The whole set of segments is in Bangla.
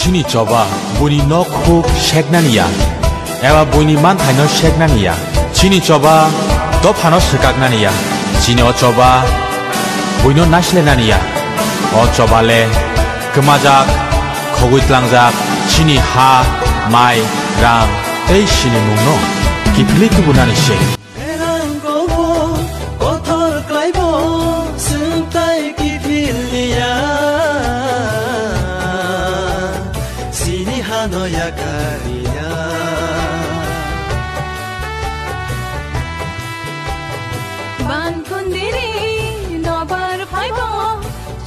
chini choba buni nok huk shegnaniya eba buni man thaino shegnaniya chini choba do phano shikagnaniya chini o choba buino nashlenaniya o chobale kemajak khogitlangjak chini ha mai rang ei shini mungno kipli tubunani she 너야 가리야 반푼들이 너발 파이버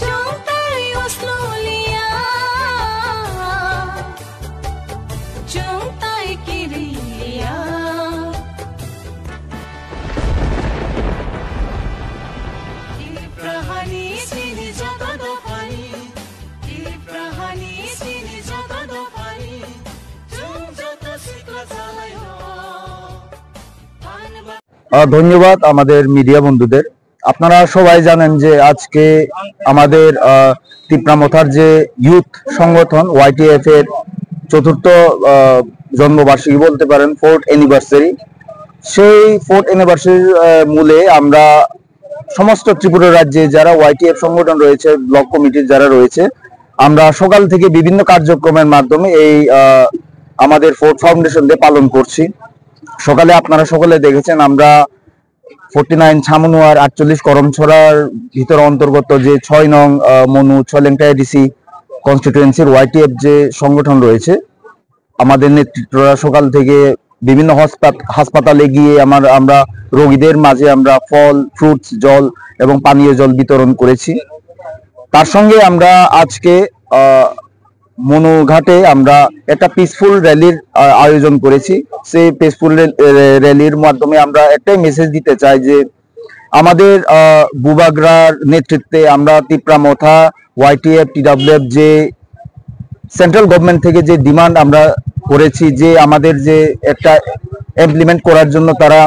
중따이 오슬로리야 중따이 끼리야 이프라하니 시니 저도도 파니 이프라하니 시니 저도도 파니 ধন্যবাদ আমাদের মিডিয়া বন্ধুদের। আপনারা সবাই জানেন যে আজকে আমাদের তিপ্রামথার যে ইউথ সংগঠন ওয়াইটিএফ এর চতুর্থ জন্মবার্ষিকী বলতে পারেন, 4th অ্যানিভার্সারি। সেই 4th অ্যানিভার্সারির মূলে আমরা সমস্ত ত্রিপুরা রাজ্যে যারা ওয়াইটিএফ সংগঠন রয়েছে, ব্লক কমিটির যারা রয়েছে, আমরা সকাল থেকে বিভিন্ন কার্যক্রমের মাধ্যমে এই আমাদের 4th ফাউন্ডেশন ডে পালন করছি। সকালে আপনারা সকলে দেখেছেন আমরা 49 ছামনুয়ার 48 করমছড়ার ভিতর অন্তর্গত যে 6 নং মনু ছলেংটা এডিসি কনস্টিটিউয়েন্সির ওয়াইটিএফ যে সংগঠন রয়েছে, আমাদের নেতৃত্বরা সকাল থেকে বিভিন্ন হাসপাতালে গিয়ে আমরা রোগীদের মাঝে আমরা ফল, ফ্রুটস, জল এবং পানীয় জল বিতরণ করেছি। তার সঙ্গে আমরা আজকে মনুঘাটে আমরা একটা পিসফুল র্যালির আয়োজন করেছি। সেই পিসফুল র্যালির মাধ্যমে আমরা একটাই মেসেজ দিতে চাই যে আমাদের বুবাগ্রার নেতৃত্বে আমরা তিপ্রামথা ওয়াইটিএফ টিডব্লিউএফ যে সেন্ট্রাল গভর্নমেন্ট থেকে যে ডিমান্ড আমরা করেছি, যে আমাদের যে একটা ইমপ্লিমেন্ট করার জন্য তারা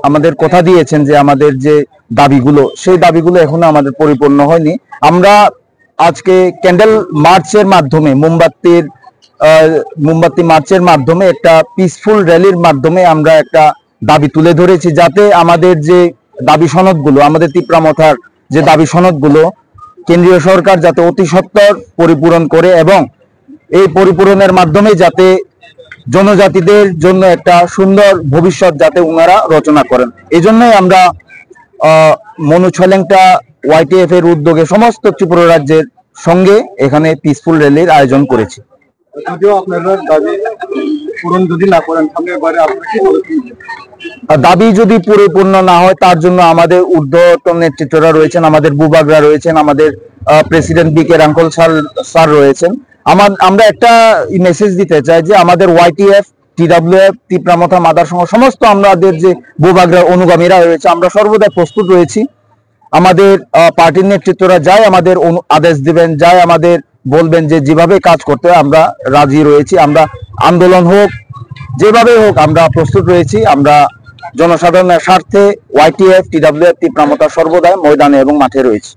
আমাদের কথা দিয়েছেন যে আমাদের যে দাবিগুলো, সেই দাবিগুলো এখনো আমাদের পরিপূর্ণ হয়নি। আমরা আজকে ক্যান্ডেল মার্চের মাধ্যমে মোমবাতি মার্চের মাধ্যমে একটা পিসফুল র্যালির মাধ্যমে আমরা একটা দাবি তুলে ধরেছি, যাতে আমাদের যে দাবি সনদগুলো, আমাদের তিপ্রামথার যে দাবি সনদগুলো কেন্দ্রীয় সরকার যাতে অতি সত্বর পরিপূরণ করে এবং এই পরিপূরণের মাধ্যমে যাতে জনজাতিদের জন্য একটা সুন্দর ভবিষ্যৎ যাতে ওনারা রচনা করেন। এই জন্যই আমরা মনু ছলেংটা ওয়াইটিএফ এর উদ্যোগে সমস্ত ত্রিপুরা রাজ্যের সঙ্গে এখানে পিসফুল র্যালির আয়োজন করেছি। দাবি যদি পরিপূর্ণ না হয় তার জন্য আমাদের ঊর্ধ্বতন নেতৃত্বরা রয়েছেন, আমাদের বুবাগরা রয়েছেন, আমাদের প্রেসিডেন্ট বি কে রাঙ্কল স্যার রয়েছেন। আমরা একটা মেসেজ দিতে চাই যে আমাদের ওয়াইটিএফ, টিডব্লিউএফ, তিপ্রামথা মাদার সংঘ সমস্ত আমাদের যে বুবাগরার অনুগামীরা রয়েছে, আমরা সর্বদা প্রস্তুত রয়েছি। আমাদের পার্টির নেতৃত্বরা যাই আমাদের আদেশ দিবেন, যাই আমাদের বলবেন যে যেভাবে কাজ করতে হয় আমরা রাজি রয়েছি। আমরা আন্দোলন হোক, যেভাবে হোক আমরা প্রস্তুত রয়েছি। আমরা জনসাধারণের স্বার্থে ওয়াইটিএফ, টিডব্লিউএফ, তিপ্রামথা সর্বদাই ময়দানে এবং মাঠে রয়েছি।